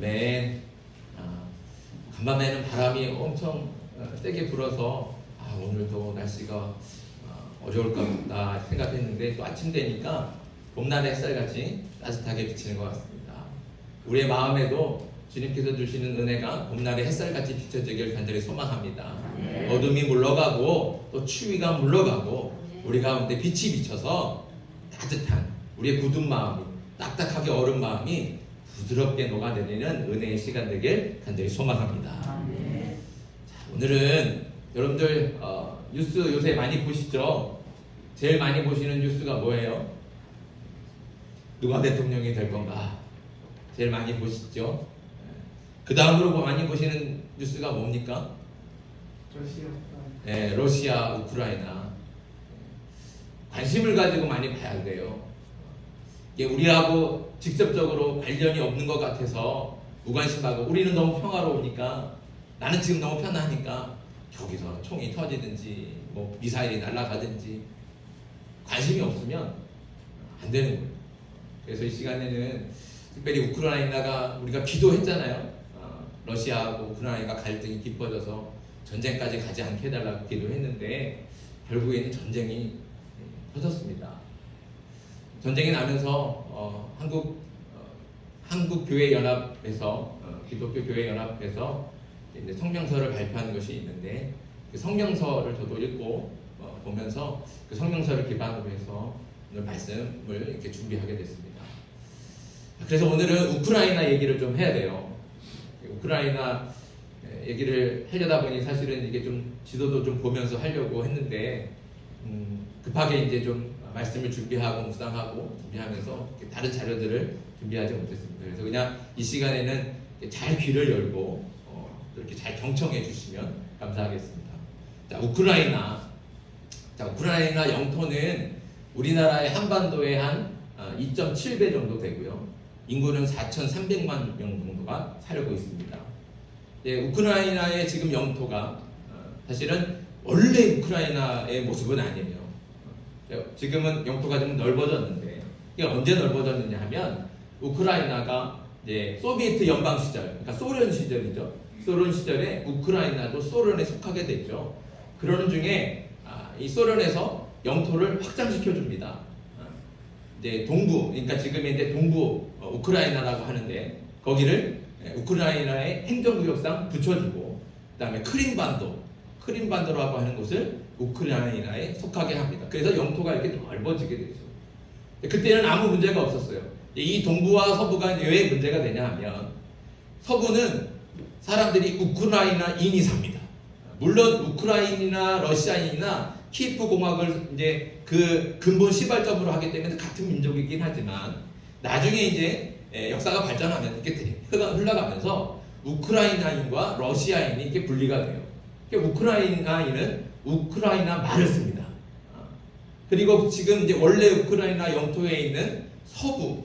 아멘. 간밤에는 바람이 엄청 세게 불어서 오늘도 날씨가 어려울까 보다 생각했는데 또 아침 되니까 봄날의 햇살같이 따뜻하게 비치는 것 같습니다. 우리의 마음에도 주님께서 주시는 은혜가 봄날의 햇살같이 비춰지길 간절히 소망합니다. 네. 어둠이 물러가고 또 추위가 물러가고 우리 가운데 빛이 비쳐서 따뜻한 우리의 굳은 마음이 딱딱하게 얼은 마음이 부드럽게 녹아내리는 은혜의 시간 되길 간절히 소망합니다. 네. 자, 오늘은 여러분들 뉴스 요새 많이 보시죠? 제일 많이 보시는 뉴스가 뭐예요? 누가 대통령이 될 건가? 제일 많이 보시죠? 그 다음으로 많이 보시는 뉴스가 뭡니까? 네, 러시아, 우크라이나. 관심을 가지고 많이 봐야 돼요. 이게 우리하고 직접적으로 관련이 없는 것 같아서 무관심하고 우리는 너무 평화로우니까 나는 지금 너무 편하니까 여기서 총이 터지든지 뭐 미사일이 날아가든지 관심이 없으면 안 되는 거예요. 그래서 이 시간에는 특별히 우크라이나가 우리가 기도했잖아요. 러시아하고 우크라이나가 갈등이 깊어져서 전쟁까지 가지 않게 해달라고 기도했는데 결국에는 전쟁이 터졌습니다. 전쟁이 나면서 한국 교회 연합에서 기독교 교회 연합에서 이제 성명서를 발표한 것이 있는데 그 성명서를 저도 읽고 보면서 그 성명서를 기반으로 해서 오늘 말씀을 이렇게 준비하게 됐습니다. 그래서 오늘은 우크라이나 얘기를 좀 해야 돼요. 우크라이나 얘기를 하려다 보니 사실은 이게 좀 지도도 좀 보면서 하려고 했는데 급하게 이제 좀 말씀을 준비하고 묵상하고 준비하면서 다른 자료들을 준비하지 못했습니다. 그래서 그냥 이 시간에는 잘 귀를 열고 이렇게 잘 경청해 주시면 감사하겠습니다. 자, 우크라이나 영토는 우리나라의 한반도의 한 2.7배 정도 되고요. 인구는 4,300만 명 정도가 살고 있습니다. 우크라이나의 지금 영토가 사실은 원래 우크라이나의 모습은 아니에요. 지금은 영토가 좀 넓어졌는데 이게 언제 넓어졌느냐 하면 우크라이나가 이제 소비에트 연방 시절, 그러니까 소련 시절이죠. 소련 시절에 우크라이나도 소련에 속하게 됐죠. 그러는 중에 이 소련에서 영토를 확장시켜 줍니다. 이제 동부, 그러니까 지금 이제 동부 우크라이나라고 하는데 거기를 우크라이나의 행정구역상 붙여주고 그다음에 크림반도라고 하는 곳을 우크라이나에 속하게 합니다. 그래서 영토가 이렇게 넓어지게 되죠. 그때는 아무 문제가 없었어요. 이 동부와 서부가 왜 문제가 되냐 하면 서부는 사람들이 우크라이나인이 삽니다. 물론 우크라이나 러시아인이나 키예프 공화국을 이제 그 근본 시발점으로 하기 때문에 같은 민족이긴 하지만 나중에 이제 역사가 발전하면 이렇게 흘러가면서 우크라이나인과 러시아인이 이렇게 분리가 돼요. 우크라이나인은 우크라이나 말을 씁니다. 그리고 지금 이제 원래 우크라이나 영토에 있는 서부,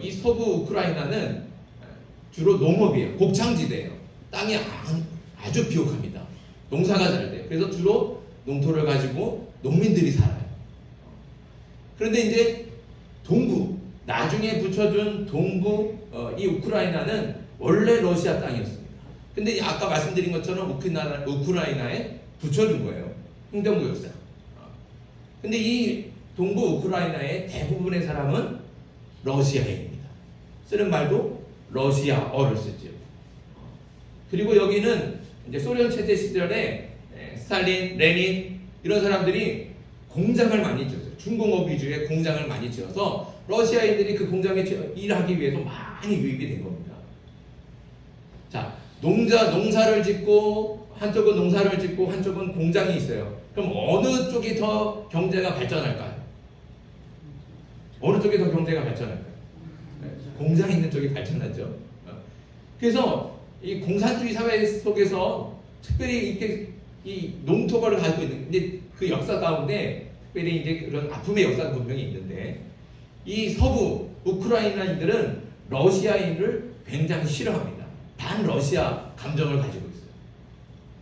이 서부 우크라이나는 주로 농업이에요. 곡창지대예요. 땅이 아주 비옥합니다. 농사가 잘 돼요. 그래서 주로 농토를 가지고 농민들이 살아요. 그런데 이제 동부, 나중에 붙여준 동부 이 우크라이나는 원래 러시아 땅이었습니다. 근데 아까 말씀드린 것처럼 우크라이나에 붙여준 거예요. 행정구역상. 근데 이 동부 우크라이나의 대부분의 사람은 러시아인입니다. 쓰는 말도 러시아어를 쓰죠. 그리고 여기는 이제 소련 체제 시절에 스탈린, 레닌 이런 사람들이 공장을 많이 지었어요. 중공업 위주의 공장을 많이 지어서 러시아인들이 그 공장에 일하기 위해서 많이 유입이 된 겁니다. 자, 농사를 짓고 한쪽은 농사를 짓고 한쪽은 공장이 있어요. 그럼 어느 쪽이 더 경제가 발전할까요? 어느 쪽이 더 경제가 발전할까요? 공장이 있는 쪽이 발전하죠. 그래서 이 공산주의 사회 속에서 특별히 이렇게 이 농토벌을 가지고 있는 근데 그 역사 가운데 특별히 이제 그런 아픔의 역사가 분명히 있는데 이 서부 우크라이나인들은 러시아인을 굉장히 싫어합니다. 반러시아 감정을 가지고 있어요.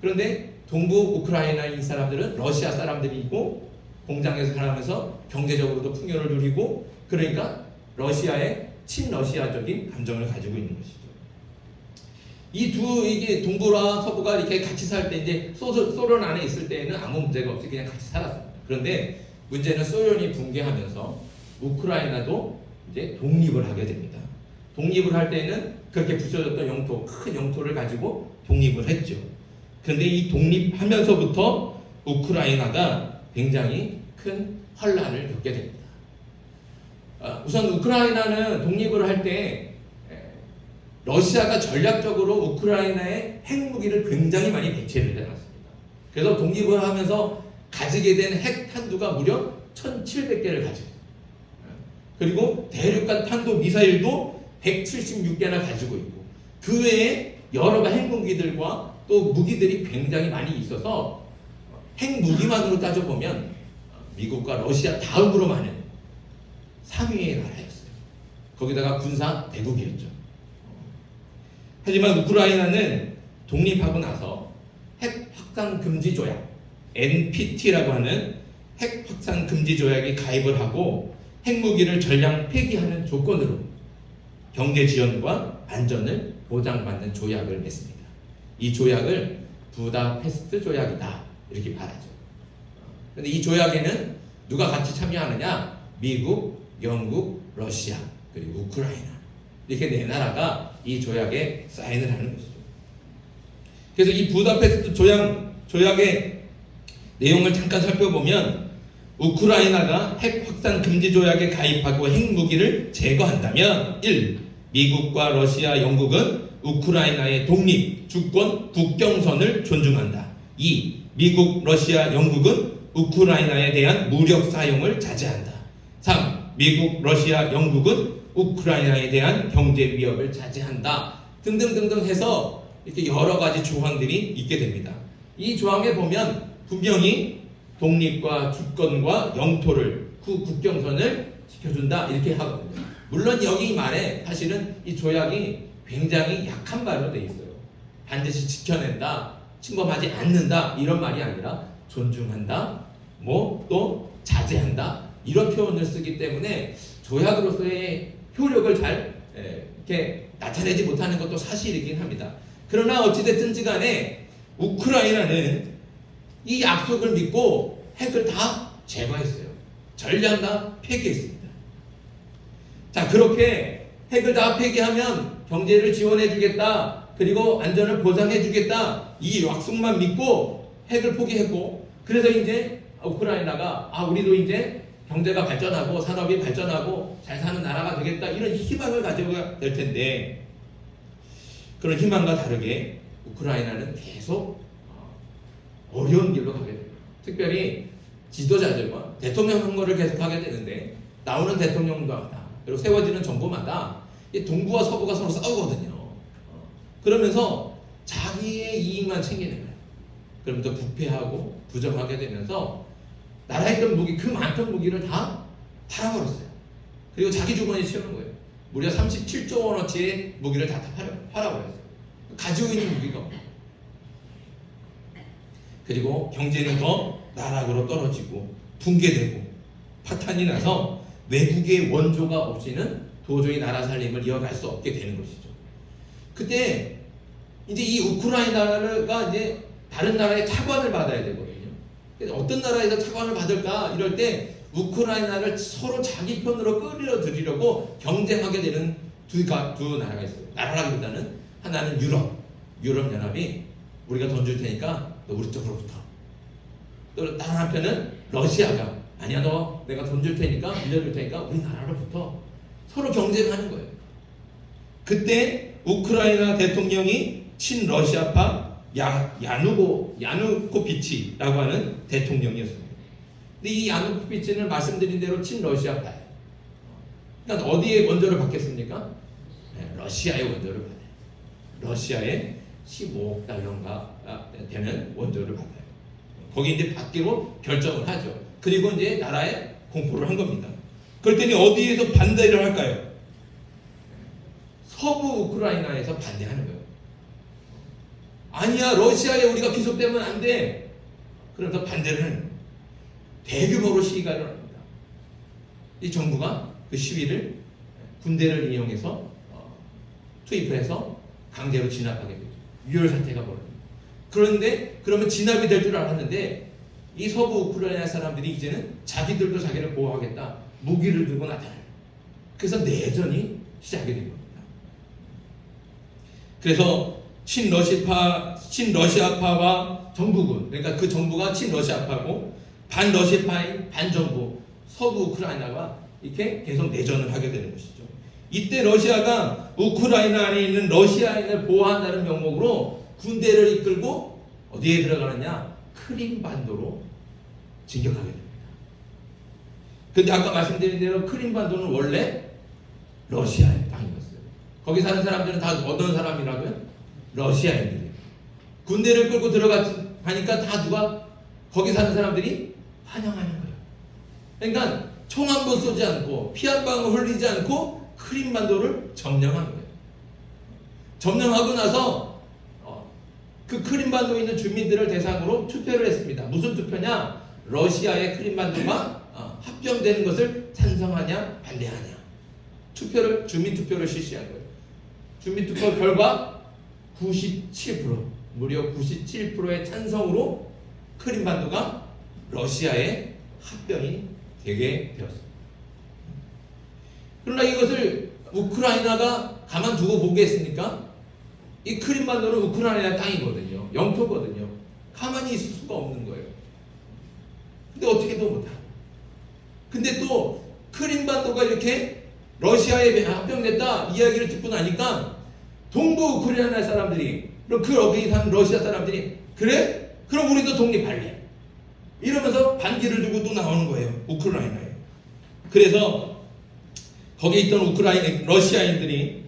그런데 동부 우크라이나인 사람들은 러시아 사람들이고 공장에서 살아가면서 경제적으로도 풍요를 누리고 그러니까 러시아의 친러시아적인 감정을 가지고 있는 것이죠. 이게 동부와 서부가 이렇게 같이 살 때 이제 소련 안에 있을 때에는 아무 문제가 없이 그냥 같이 살았습니다. 그런데 문제는 소련이 붕괴하면서 우크라이나도 이제 독립을 하게 됩니다. 독립을 할 때는 그렇게 부서졌던 영토, 큰 영토를 가지고 독립을 했죠. 그런데 이 독립하면서부터 우크라이나가 굉장히 큰 혼란을 겪게 됩니다. 우선 우크라이나는 독립을 할 때 러시아가 전략적으로 우크라이나에 핵무기를 굉장히 많이 배치를 해놨습니다. 그래서 독립을 하면서 가지게 된 핵탄두가 무려 1,700개를 가지고 있습니다. 그리고 대륙간 탄도 미사일도 176개나 가지고 있고 그 외에 여러 가지 핵무기들과 또 무기들이 굉장히 많이 있어서 핵무기만으로 따져보면 미국과 러시아 다음으로 많은 3위의 나라였어요. 거기다가 군사 대국이었죠. 하지만 우크라이나는 독립하고 나서 핵 확산 금지 조약 NPT라고 하는 핵 확산 금지 조약에 가입을 하고 핵무기를 전량 폐기하는 조건으로 경제 지원과 안전을 보장받는 조약을 맺습니다. 이 조약을 부다페스트 조약이다 이렇게 말하죠. 그런데 이 조약에는 누가 같이 참여하느냐? 미국, 영국, 러시아 그리고 우크라이나 이렇게 네 나라가 이 조약에 사인을 하는 것이죠. 그래서 이 부다페스트 조약의 내용을 잠깐 살펴보면 우크라이나가 핵 확산 금지 조약에 가입하고 핵무기를 제거한다면 1. 미국과 러시아, 영국은 우크라이나의 독립, 주권, 국경선을 존중한다. 2. 미국, 러시아, 영국은 우크라이나에 대한 무력 사용을 자제한다. 3. 미국, 러시아, 영국은 우크라이나에 대한 경제 위협을 자제한다. 등등등등 해서 이렇게 여러 가지 조항들이 있게 됩니다. 이 조항에 보면 분명히 독립과 주권과 영토를 국경선을 지켜준다 이렇게 하거든요. 물론 여기 말에 사실은 이 조약이 굉장히 약한 말로 돼 있어요. 반드시 지켜낸다, 침범하지 않는다 이런 말이 아니라 존중한다, 뭐 또 자제한다 이런 표현을 쓰기 때문에 조약으로서의 효력을 잘 이렇게 나타내지 못하는 것도 사실이긴 합니다. 그러나 어찌됐든지 간에 우크라이나는 이 약속을 믿고 핵을 다 제거했어요. 전량 다 폐기했습니다. 자, 그렇게 핵을 다 폐기하면 경제를 지원해 주겠다. 그리고 안전을 보장해 주겠다. 이 약속만 믿고 핵을 포기했고 그래서 이제 우크라이나가 우리도 이제 경제가 발전하고 산업이 발전하고 잘 사는 나라가 되겠다 이런 희망을 가지고 될 텐데 그런 희망과 다르게 우크라이나는 계속 어려운 길로 가게 됩니다. 특별히 지도자들과 대통령 선거를 계속하게 되는데 나오는 대통령마다 그리고 세워지는 정부마다 이 동부와 서부가 서로 싸우거든요. 그러면서 자기의 이익만 챙기는 거예요. 그러면서 부패하고 부정하게 되면서 나라에 있던 무기, 그 많던 무기를 다 팔아버렸어요. 그리고 자기 주머니에 채우는 거예요. 무려 37조 원어치의 무기를 다 팔아버렸어요. 가지고 있는 무기가 없어요. 그리고 경제는 더 나락으로 떨어지고 붕괴되고 파탄이 나서 외국의 원조가 없이는 도저히 나라 살림을 이어갈 수 없게 되는 것이죠. 그때 이제 이 우크라이나가 이제 다른 나라의 차관을 받아야 되거든요. 어떤 나라에서 차관을 받을까 이럴 때 우크라이나를 서로 자기 편으로 끌어들이려고 경쟁하게 되는 두 나라가 있어요. 나라라기보다는 하나는 유럽연합이 우리가 돈 줄 테니까 너 우리 쪽으로 붙어. 또 다른 한편은 러시아가 아니야 너 내가 돈 줄 테니까 빌려줄 테니까 우리 나라로 붙어. 서로 경쟁하는 거예요. 그때 우크라이나 대통령이 친러시아파 야누코비치라고 하는 대통령이었습니다. 근데 이 야누코비치는 말씀드린 대로 친러시아파예요. 그러니까 어디에 원조를 받겠습니까? 네, 러시아의 원조를 받아요. 러시아에 15억 달러가 되는 원조를 받아요. 거기 이제 받기로 결정을 하죠. 그리고 이제 나라에 공포를 한 겁니다. 그랬더니 어디에서 반대를 할까요? 서부 우크라이나에서 반대하는 거예요. 아니야, 러시아에 우리가 기속되면 안 돼. 그래서 반대를 하는 거예요. 대규모로 시위가 일어납니다. 이 정부가 그 시위를 군대를 이용해서 투입해서 강제로 진압하게 되죠. 유혈 사태가 벌어집니다. 그런데 그러면 진압이 될 줄 알았는데 이 서부 우크라이나 사람들이 이제는 자기들도 자기를 보호하겠다 무기를 들고 나타나요. 그래서 내전이 시작이 된 겁니다. 그래서 친러시아파와 정부군, 그러니까 그 정부가 친러시아파고 반러시아파인 반정부 서부 우크라이나가 이렇게 계속 내전을 하게 되는 것이죠. 이때 러시아가 우크라이나 안에 있는 러시아인을 보호한다는 명목으로 군대를 이끌고 어디에 들어가느냐? 크림반도로 진격하게 됩니다. 근데 아까 말씀드린 대로 크림반도는 원래 러시아의 땅이었어요. 거기 사는 사람들은 다 어떤 사람이라고요? 러시아인들이에요. 군대를 끌고 들어가니까 다 누가 거기 사는 사람들이 환영하는 거예요. 그러니까 총 한 번 쏘지 않고 피 한 방울 흘리지 않고 크림반도를 점령한 거예요. 점령하고 나서 그 크림반도에 있는 주민들을 대상으로 투표를 했습니다. 무슨 투표냐? 러시아의 크림반도가 합병되는 것을 찬성하냐 반대하냐 주민 투표를 실시한 거예요. 주민 투표 결과 97% 무려 97%의 찬성으로 크림반도가 러시아의 합병이 되게 되었습니다. 그러나 이것을 우크라이나가 가만두고 보겠습니까? 이 크림반도는 우크라이나 땅이거든요. 영토거든요. 가만히 있을 수가 없는 거예요. 근데 어떻게도 못하고. 근데 또 크림반도가 이렇게 러시아에 합병됐다 이야기를 듣고 나니까 동부 우크라이나 사람들이 그 여기 사는 러시아 사람들이 그래? 그럼 우리도 독립할래. 이러면서 반기를 들고 또 나오는 거예요. 우크라이나에. 그래서 거기에 있던 러시아인들이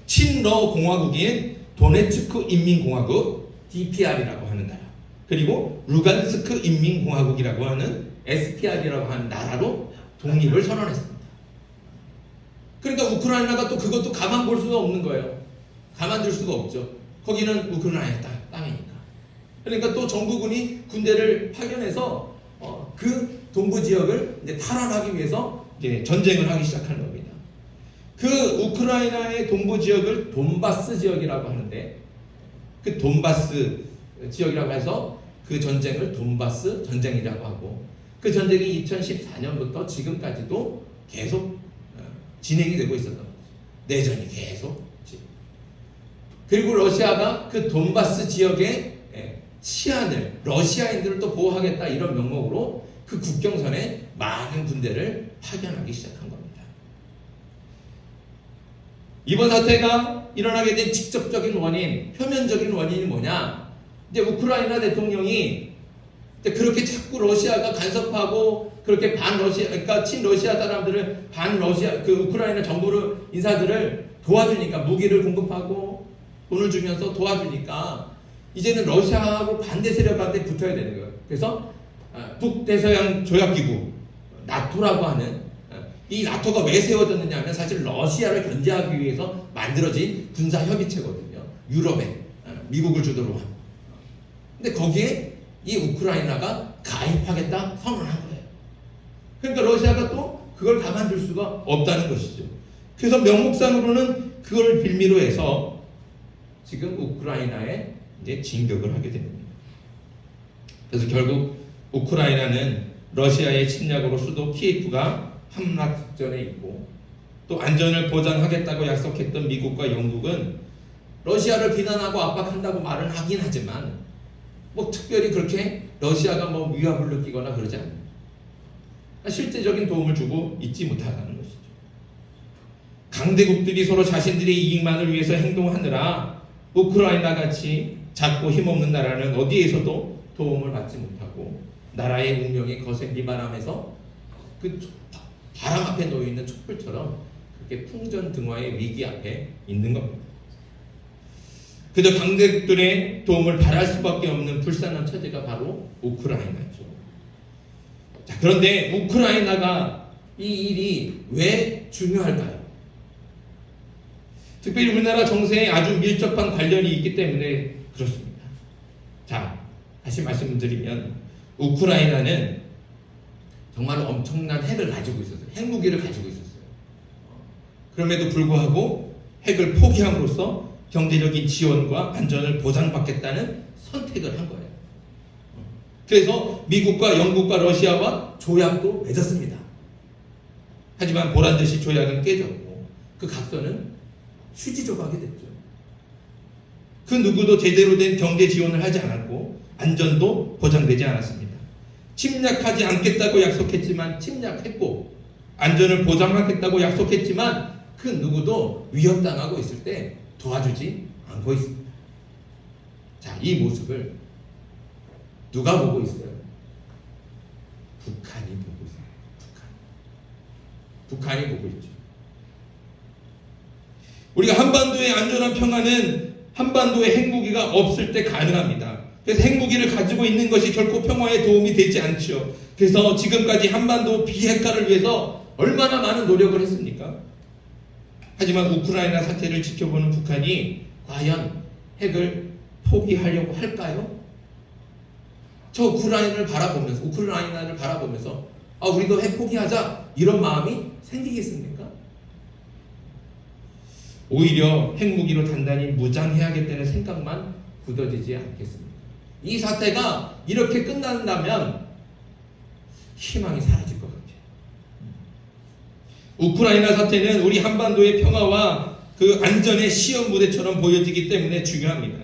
친러 공화국인 도네츠크 인민공화국 DPR이라고 하는 나라, 그리고 루간스크 인민공화국이라고 하는 SPR이라고 하는 나라로 독립을 선언했습니다. 그러니까 우크라이나가 또 그것도 가만 볼 수가 없는 거예요. 가만둘 수가 없죠. 거기는 우크라이나의 땅이니까. 그러니까 또 정부군이 군대를 파견해서 그 동부 지역을 이제 탈환하기 위해서 이제 전쟁을 하기 시작한 겁니다. 그 우크라이나의 동부 지역을 돈바스 지역이라고 하는데, 그 돈바스 지역이라고 해서 그 전쟁을 돈바스 전쟁이라고 하고, 그 전쟁이 2014년부터 지금까지도 계속 진행이 되고 있었던 거죠. 내전이 계속. 그리고 러시아가 그 돈바스 지역의 치안을, 러시아인들을 또 보호하겠다 이런 명목으로 그 국경선에 많은 군대를 파견하기 시작한 겁니다. 이번 사태가 일어나게 된 직접적인 원인, 표면적인 원인이 뭐냐? 이제 우크라이나 대통령이 그렇게 자꾸 러시아가 간섭하고 그렇게 반러시아, 그러니까 친러시아 사람들을 반러시아, 그 우크라이나 정부를 인사들을 도와주니까, 무기를 공급하고 돈을 주면서 도와주니까 이제는 러시아하고 반대 세력한테 붙어야 되는 거예요. 그래서 북대서양 조약기구 나토라고 하는, 이 나토가 왜 세워졌느냐 하면 사실 러시아를 견제하기 위해서 만들어진 군사협의체거든요. 유럽에 미국을 주도로 한. 근데 거기에 이 우크라이나가 가입하겠다 선언한 거예요. 그러니까 러시아가 또 그걸 가만둘 수가 없다는 것이죠. 그래서 명목상으로는 그걸 빌미로 해서 지금 우크라이나에 이제 진격을 하게 됩니다. 그래서 결국 우크라이나는 러시아의 침략으로 수도 키예프가 함락 직전에 있고, 또 안전을 보장하겠다고 약속했던 미국과 영국은 러시아를 비난하고 압박한다고 말은 하긴 하지만 뭐 특별히 그렇게 러시아가 뭐 위협을 느끼거나 그러지 않아요. 실제적인 도움을 주고 있지 못하다는 것이죠. 강대국들이 서로 자신들의 이익만을 위해서 행동하느라 우크라이나 같이 작고 힘없는 나라는 어디에서도 도움을 받지 못하고 나라의 운명이 거센 비바람에서 그 바람 앞에 놓여 있는 촛불처럼 그렇게 풍전등화의 위기 앞에 있는 겁니다. 그저 강대국들의 도움을 바랄 수밖에 없는 불쌍한 처지가 바로 우크라이나죠. 자, 그런데 우크라이나가 이 일이 왜 중요할까요? 특별히 우리나라 정세에 아주 밀접한 관련이 있기 때문에 그렇습니다. 자, 다시 말씀드리면 우크라이나는 정말 엄청난 핵을 가지고 있었어요. 핵무기를 가지고 있었어요. 그럼에도 불구하고 핵을 포기함으로써 경제적인 지원과 안전을 보장받겠다는 선택을 한 거예요. 그래서 미국과 영국과 러시아와 조약도 맺었습니다. 하지만 보란듯이 조약은 깨졌고 그 각서는 휴지 조각이 됐죠. 그 누구도 제대로 된 경제 지원을 하지 않았고 안전도 보장되지 않았습니다. 침략하지 않겠다고 약속했지만 침략했고 안전을 보장하겠다고 약속했지만 그 누구도 위협당하고 있을 때 도와주지 않고 있습니다. 자, 이 모습을 누가 보고 있어요? 북한이 보고 있어요. 북한이 보고 있죠. 우리가 한반도의 안전한 평화는 한반도의 핵무기가 없을 때 가능합니다. 그래서 핵무기를 가지고 있는 것이 결코 평화에 도움이 되지 않죠. 그래서 지금까지 한반도 비핵화를 위해서 얼마나 많은 노력을 했습니까? 하지만 우크라이나 사태를 지켜보는 북한이 과연 핵을 포기하려고 할까요? 저 우크라이나를 바라보면서 우리도 핵 포기하자 이런 마음이 생기겠습니까? 오히려 핵무기로 단단히 무장해야겠다는 생각만 굳어지지 않겠습니다. 이 사태가 이렇게 끝난다면 희망이 사라질 것 같아요. 우크라이나 사태는 우리 한반도의 평화와 그 안전의 시험 무대처럼 보여지기 때문에 중요합니다.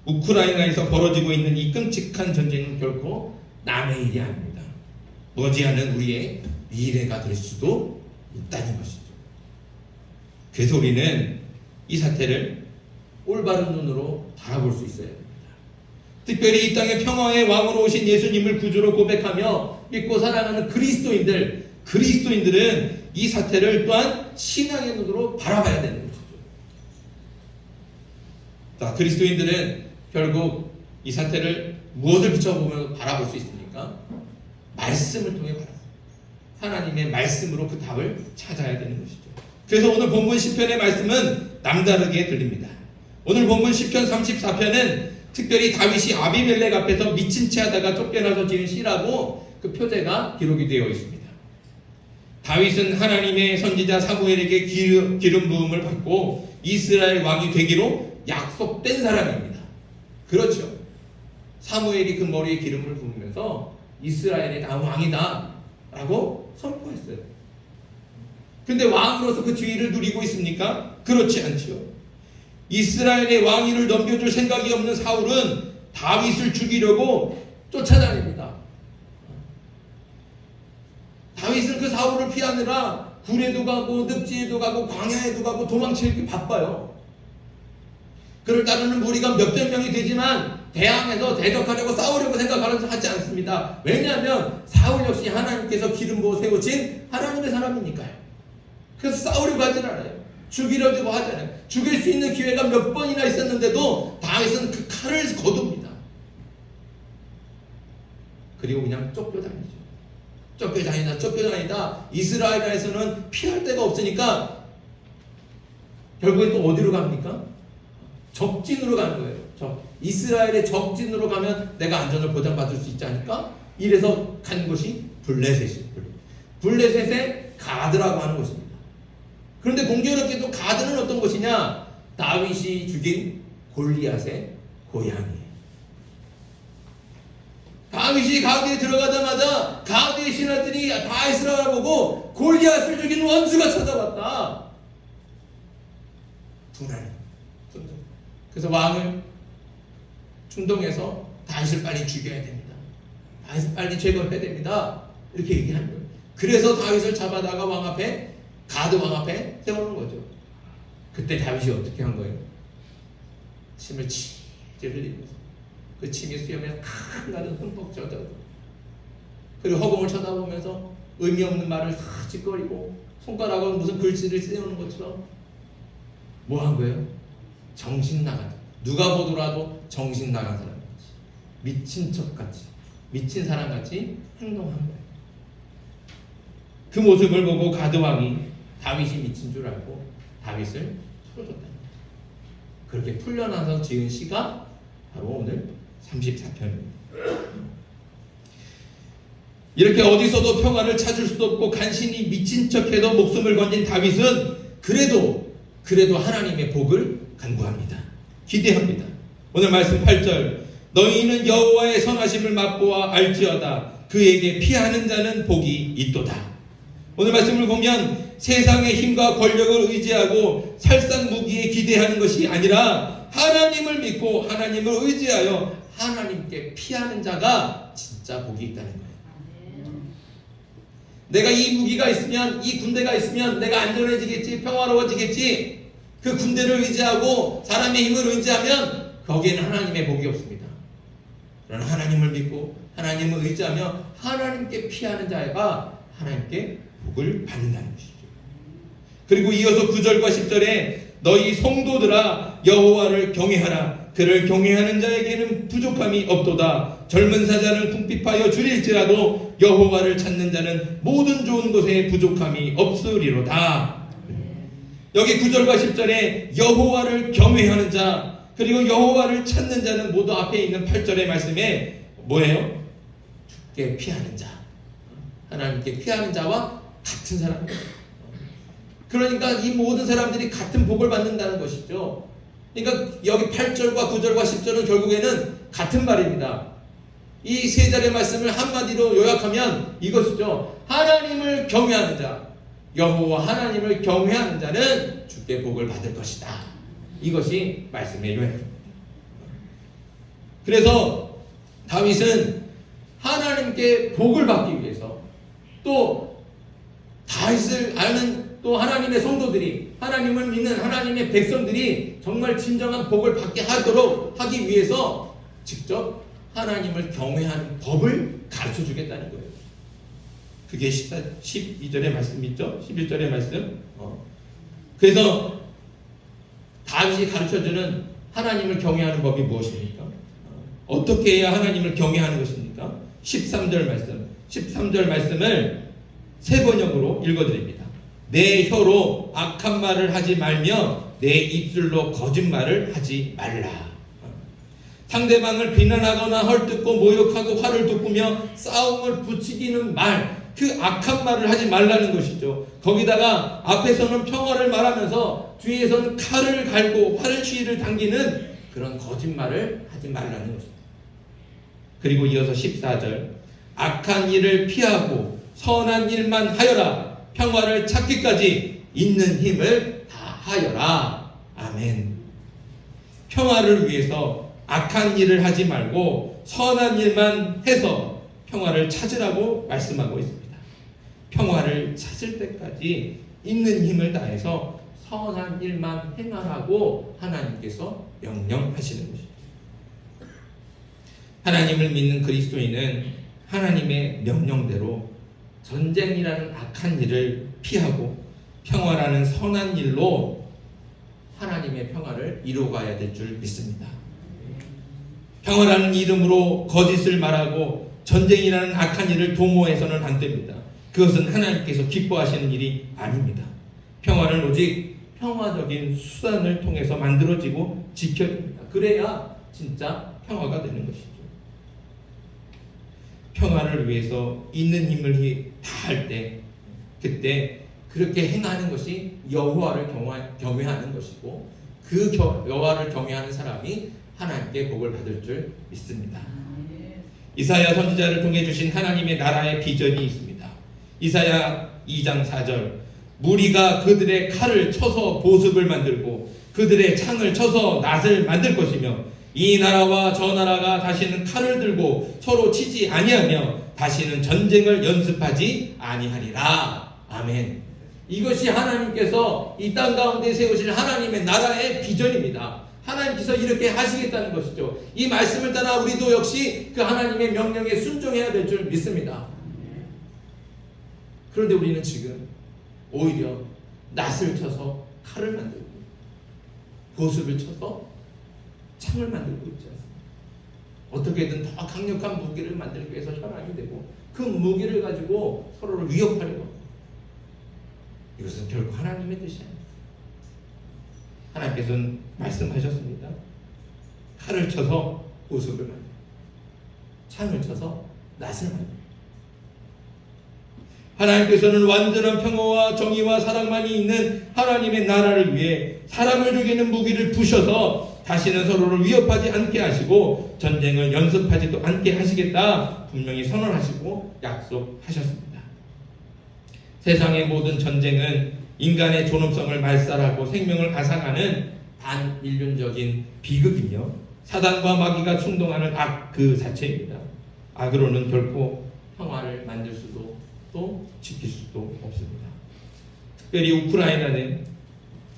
우크라이나에서 벌어지고 있는 이 끔찍한 전쟁은 결코 남의 일이 아닙니다. 머지않은 우리의 미래가 될 수도 있다는 것이죠. 그래서 우리는 이 사태를 올바른 눈으로 바라볼 수 있어야 됩니다. 특별히 이 땅의 평화의 왕으로 오신 예수님을 구주로 고백하며 믿고 사랑하는 그리스도인들은 이 사태를 또한 신앙의 눈으로 바라봐야 되는 것이죠. 자, 그리스도인들은 결국 이 사태를 무엇을 비춰보며 바라볼 수 있습니까? 말씀을 통해 바라봅니다. 하나님의 말씀으로 그 답을 찾아야 되는 것이죠. 그래서 오늘 본문 시편의 말씀은 남다르게 들립니다. 오늘 본문 시편 34편은 특별히 다윗이 아비멜렉 앞에서 미친 채 하다가 쫓겨나서 지은 시라고 그 표제가 기록이 되어 있습니다. 다윗은 하나님의 선지자 사무엘에게 기름 부음을 받고 이스라엘 왕이 되기로 약속된 사람입니다. 그렇죠. 사무엘이 그 머리에 기름을 부으면서 이스라엘의 다음 왕이다 라고 선포했어요. 근데 왕으로서 그 지위를 누리고 있습니까? 그렇지 않죠. 이스라엘의 왕위를 넘겨줄 생각이 없는 사울은 다윗을 죽이려고 쫓아다닙니다. 다윗은 그 사울을 피하느라 굴에도 가고 늪지에도 가고 광야에도 가고 도망치기 바빠요. 그를 따르는 무리가 몇백 명이 되지만 대항해서 대적하려고 싸우려고 생각하지 않습니다. 왜냐하면 사울 역시 하나님께서 기름 부어 세우신 하나님의 사람이니까요. 그래서 싸우려고 하진 않아요. 죽이려고 하지 않아요. 죽일 수 있는 기회가 몇 번이나 있었는데도 다윗은 그 칼을 거둡니다. 그리고 그냥 쫓겨다니죠. 쫓겨다니다 이스라엘에서는 피할 데가 없으니까 결국에 또 어디로 갑니까? 적진으로 가는 거예요. 이스라엘의 적진으로 가면 내가 안전을 보장받을 수 있지 않을까? 이래서 간 곳이 블레셋이 블레셋의 가드라고 하는 곳입니다. 그런데 공교롭게도 가드는 어떤 곳이냐? 다윗이 죽인 골리앗의 고향이에요. 다윗이 가드에 들어가자마자 가드의 신하들이 다윗을 알아보고 골리앗을 죽인 원수가 찾아왔다. 분할. 그래서 왕을 충동해서 다윗을 빨리 죽여야 됩니다. 다윗을 빨리 제거해야 됩니다. 이렇게 얘기하는 거예요. 그래서 다윗을 잡아다가 왕 앞에 가드 왕 앞에 세우는 거죠. 그때 다윗이 어떻게 한 거예요? 침을 치 흘리면서 그 침이 수염에 한가득 흠뻑 젖어. 그리고 허공을 쳐다보면서 의미 없는 말을 싹 짓거리고 손가락으로 무슨 글씨를 세우는 것처럼 뭐 한 거예요? 정신 나간, 누가 보더라도 정신 나간 사람같이, 미친 척같이, 미친 사람같이 행동한 거예요. 그 모습을 보고 가드 왕이 다윗이 미친 줄 알고 다윗을 풀어줬다. 그렇게 풀려나서 지은 시가 바로 오늘 34편입니다. 이렇게 어디서도 평화를 찾을 수도 없고 간신히 미친 척해도 목숨을 건진 다윗은 그래도 하나님의 복을 간구합니다. 기대합니다. 오늘 말씀 8절, 너희는 여호와의 선하심을 맛보아 알지어다. 그에게 피하는 자는 복이 있도다. 오늘 말씀을 보면 세상의 힘과 권력을 의지하고 살상무기에 기대하는 것이 아니라 하나님을 믿고 하나님을 의지하여 하나님께 피하는 자가 진짜 복이 있다는 거예요. 내가 이 무기가 있으면, 이 군대가 있으면 내가 안전해지겠지, 평화로워지겠지, 그 군대를 의지하고 사람의 힘을 의지하면 거기에는 하나님의 복이 없습니다. 그러나 하나님을 믿고 하나님을 의지하며 하나님께 피하는 자가 하나님께 복을 받는다는 것이죠. 그리고 이어서 9절과 10절에 너희 성도들아 여호와를 경외하라. 그를 경외하는 자에게는 부족함이 없도다. 젊은 사자는 궁핍하여 줄일지라도 여호와를 찾는 자는 모든 좋은 것에 부족함이 없으리로다. 여기 9절과 10절에 여호와를 경외하는 자, 그리고 여호와를 찾는 자는 모두 앞에 있는 8절의 말씀에 뭐예요? 주께 피하는 자, 하나님께 피하는 자와 같은 사람. 그러니까 이 모든 사람들이 같은 복을 받는다는 것이죠. 그러니까 여기 8절과 9절과 10절은 결국에는 같은 말입니다. 이 세 절의 말씀을 한마디로 요약하면 이것이죠. 하나님을 경외하는 자, 여호와 하나님을 경외하는 자는 주께 복을 받을 것이다. 이것이 말씀의 요약입니다. 그래서 다윗은 하나님께 복을 받기 위해서, 또 다윗을 아는 또 하나님의 성도들이, 하나님을 믿는 하나님의 백성들이 정말 진정한 복을 받게 하도록 하기 위해서 직접 하나님을 경외하는 법을 가르쳐 주겠다는 거예요. 그게 12절의 말씀 있죠? 11절의 말씀. 그래서 다윗이 가르쳐주는 하나님을 경외하는 법이 무엇입니까? 어떻게 해야 하나님을 경외하는 것입니까? 13절 말씀을 세 번역으로 읽어드립니다. 내 혀로 악한 말을 하지 말며 내 입술로 거짓말을 하지 말라. 상대방을 비난하거나 헐뜯고 모욕하고 화를 돋구며 싸움을 부추기는 말, 그 악한 말을 하지 말라는 것이죠. 거기다가 앞에서는 평화를 말하면서 뒤에서는 칼을 갈고 활시위를 당기는 그런 거짓말을 하지 말라는 것입니다. 그리고 이어서 14절, 악한 일을 피하고 선한 일만 하여라. 평화를 찾기까지 있는 힘을 다하여라. 아멘. 평화를 위해서 악한 일을 하지 말고 선한 일만 해서 평화를 찾으라고 말씀하고 있습니다. 평화를 찾을 때까지 있는 힘을 다해서 선한 일만 행하라고 하나님께서 명령하시는 것입니다. 하나님을 믿는 그리스도인은 하나님의 명령대로 전쟁이라는 악한 일을 피하고 평화라는 선한 일로 하나님의 평화를 이루어가야 될 줄 믿습니다. 평화라는 이름으로 거짓을 말하고 전쟁이라는 악한 일을 도모해서는 안 됩니다. 그것은 하나님께서 기뻐하시는 일이 아닙니다. 평화는 오직 평화적인 수단을 통해서 만들어지고 지켜야 됩니다. 그래야 진짜 평화가 되는 것이죠. 평화를 위해서 있는 힘을 다할 때, 그때 그렇게 행하는 것이 여호와를 경외하는 것이고, 그 여호와를 경외하는 사람이 하나님께 복을 받을 줄 믿습니다. 이사야 선지자를 통해 주신 하나님의 나라의 비전이 있습니다. 이사야 2장 4절, 무리가 그들의 칼을 쳐서 보습을 만들고 그들의 창을 쳐서 낫을 만들 것이며 이 나라와 저 나라가 다시는 칼을 들고 서로 치지 아니하며 다시는 전쟁을 연습하지 아니하리라. 아멘. 이것이 하나님께서 이 땅 가운데 세우실 하나님의 나라의 비전입니다. 하나님께서 이렇게 하시겠다는 것이죠. 이 말씀을 따라 우리도 역시 그 하나님의 명령에 순종해야 될 줄 믿습니다. 그런데 우리는 지금 오히려 낫을 쳐서 칼을 만들고 보습을 쳐서 창을 만들고 있지 않습니까? 어떻게든 더 강력한 무기를 만들기 위해서 혈안이 되고 그 무기를 가지고 서로를 위협하려고 합니다. 이것은 결국 하나님의 뜻이 아닙니다. 하나님께서는 말씀하셨습니다. 칼을 쳐서 보습을 만들고 창을 쳐서 낫을 만들고, 하나님께서는 완전한 평화와 정의와 사랑만이 있는 하나님의 나라를 위해 사람을 죽이는 무기를 부셔서 다시는 서로를 위협하지 않게 하시고 전쟁을 연습하지도 않게 하시겠다 분명히 선언하시고 약속하셨습니다. 세상의 모든 전쟁은 인간의 존엄성을 말살하고 생명을 앗아가는 반인륜적인 비극이며 사단과 마귀가 충동하는 악 그 자체입니다. 악으로는 결코 평화를 만들 수도 또 지킬 수도 없습니다. 특별히 우크라이나는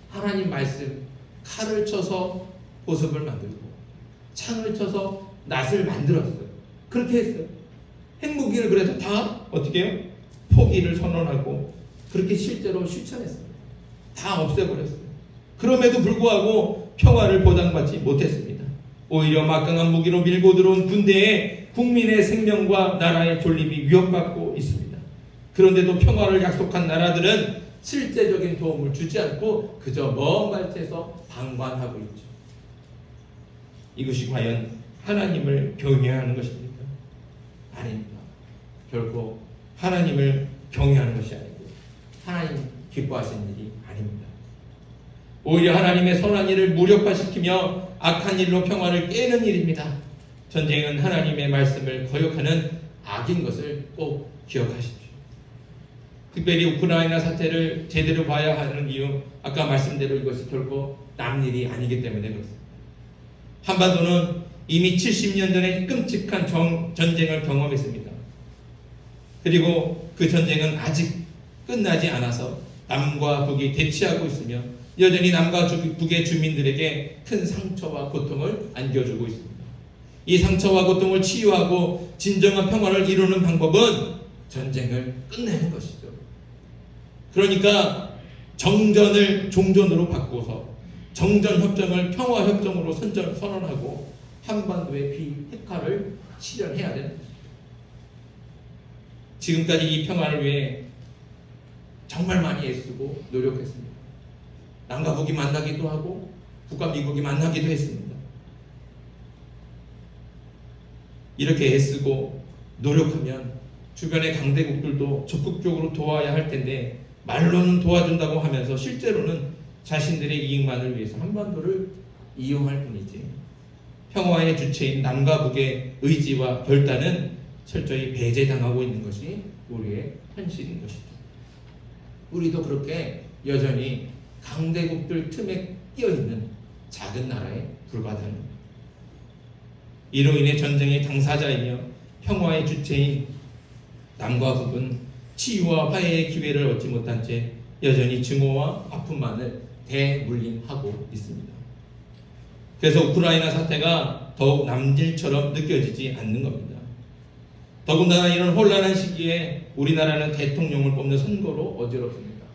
하나님 말씀 칼을 쳐서 보습을 만들고 창을 쳐서 낫을 만들었어요. 그렇게 했어요. 핵무기를 그래서 다 어떻게 해요? 포기를 선언하고 그렇게 실제로 실천했어요. 다 없애버렸어요. 그럼에도 불구하고 평화를 보장받지 못했습니다. 오히려 막강한 무기로 밀고 들어온 군대에 국민의 생명과 나라의 존립이 위협받고 있습니다. 그런데도 평화를 약속한 나라들은 실제적인 도움을 주지 않고 그저 먼 발치에서 방관하고 있죠. 이것이 과연 하나님을 경외하는 것입니까? 아닙니다. 결코 하나님을 경외하는 것이 아니고 하나님 기뻐하시는 일이 아닙니다. 오히려 하나님의 선한 일을 무력화시키며 악한 일로 평화를 깨는 일입니다. 전쟁은 하나님의 말씀을 거역하는 악인 것을 꼭 기억하십시오. 특별히 우크라이나 사태를 제대로 봐야 하는 이유, 아까 말씀대로 이것이 결코 남 일이 아니기 때문에 그렇습니다. 한반도는 이미 70년 전에 끔찍한 전쟁을 경험했습니다. 그리고 그 전쟁은 아직 끝나지 않아서 남과 북이 대치하고 있으며 여전히 남과 북의 주민들에게 큰 상처와 고통을 안겨주고 있습니다. 이 상처와 고통을 치유하고 진정한 평화를 이루는 방법은 전쟁을 끝내는 것이죠. 그러니까 정전을 종전으로 바꾸어서 정전협정을 평화협정으로 선언하고 한반도의 비핵화를 실현해야 되는 것이죠. 지금까지 이 평화를 위해 정말 많이 애쓰고 노력했습니다. 남과 북이 만나기도 하고 북과 미국이 만나기도 했습니다. 이렇게 애쓰고 노력하면 주변의 강대국들도 적극적으로 도와야 할 텐데 말로는 도와준다고 하면서 실제로는 자신들의 이익만을 위해서 한반도를 이용할 뿐이지 평화의 주체인 남과 북의 의지와 결단은 철저히 배제당하고 있는 것이 우리의 현실인 것이죠. 우리도 그렇게 여전히 강대국들 틈에 끼어있는 작은 나라에 불과하다는 것. 이로 인해 전쟁의 당사자이며 평화의 주체인 남과 북은 치유와 화해의 기회를 얻지 못한 채 여전히 증오와 아픔만을 대물림하고 있습니다. 그래서 우크라이나 사태가 더욱 남일처럼 느껴지지 않는 겁니다. 더군다나 이런 혼란한 시기에 우리나라는 대통령을 뽑는 선거로 어지럽습니다.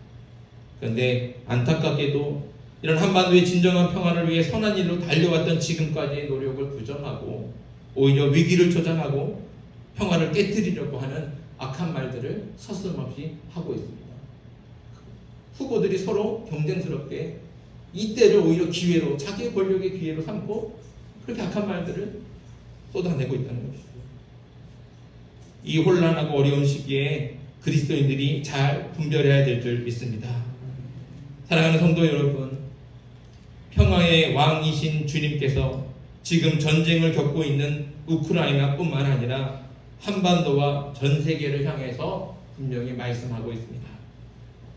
그런데 안타깝게도 이런 한반도의 진정한 평화를 위해 선한 일로 달려왔던 지금까지의 노력을 부정하고 오히려 위기를 조장하고 평화를 깨뜨리려고 하는 악한 말들을 서슴없이 하고 있습니다. 후보들이 서로 경쟁스럽게 이때를 오히려 기회로 자기의 권력의 기회로 삼고 그렇게 악한 말들을 쏟아내고 있다는 것이죠. 이 혼란하고 어려운 시기에 그리스도인들이 잘 분별해야 될 줄 믿습니다. 사랑하는 성도 여러분, 평화의 왕이신 주님께서 지금 전쟁을 겪고 있는 우크라이나뿐만 아니라 한반도와 전 세계를 향해서 분명히 말씀하고 있습니다.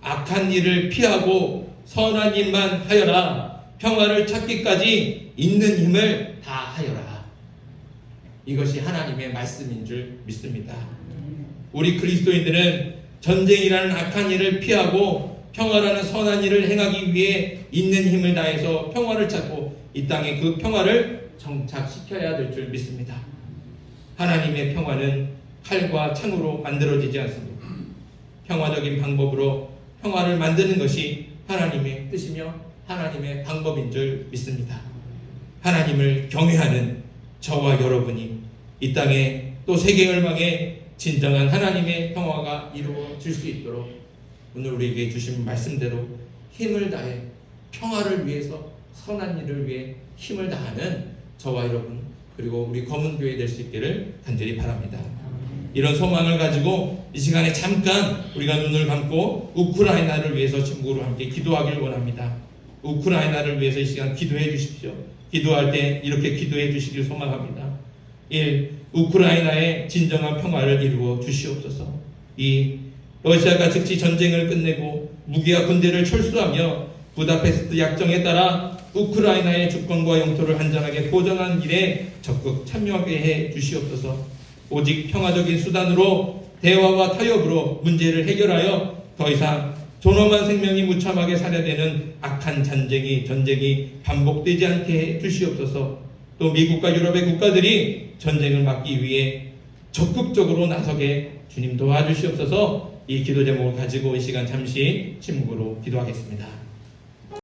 악한 일을 피하고 선한 일만 하여라. 평화를 찾기까지 있는 힘을 다하여라. 이것이 하나님의 말씀인 줄 믿습니다. 우리 그리스도인들은 전쟁이라는 악한 일을 피하고 평화라는 선한 일을 행하기 위해 있는 힘을 다해서 평화를 찾고 이 땅에 그 평화를 정착시켜야 될 줄 믿습니다. 하나님의 평화는 칼과 창으로 만들어지지 않습니다. 평화적인 방법으로 평화를 만드는 것이 하나님의 뜻이며 하나님의 방법인 줄 믿습니다. 하나님을 경외하는 저와 여러분이 이 땅에 또 세계 열방에 진정한 하나님의 평화가 이루어질 수 있도록 오늘 우리에게 주신 말씀대로 힘을 다해 평화를 위해서 선한 일을 위해 힘을 다하는 저와 여러분 그리고 우리 검은교회 될 수 있기를 간절히 바랍니다. 이런 소망을 가지고 이 시간에 잠깐 우리가 눈을 감고 우크라이나를 위해서 친구로 함께 기도하길 원합니다. 우크라이나를 위해서 이 시간 기도해 주십시오. 기도할 때 이렇게 기도해 주시길 소망합니다. 1. 우크라이나의 진정한 평화를 이루어 주시옵소서. 2. 러시아가 즉시 전쟁을 끝내고 무기와 군대를 철수하며 부다페스트 약정에 따라 우크라이나의 주권과 영토를 안전하게 보전하는 일에 적극 참여하게 해 주시옵소서. 오직 평화적인 수단으로 대화와 타협으로 문제를 해결하여 더 이상 존엄한 생명이 무참하게 살해되는 악한 전쟁이 반복되지 않게 해 주시옵소서. 또 미국과 유럽의 국가들이 전쟁을 막기 위해 적극적으로 나서게 주님 도와주시옵소서. 이 기도 제목을 가지고 이 시간 잠시 침묵으로 기도하겠습니다.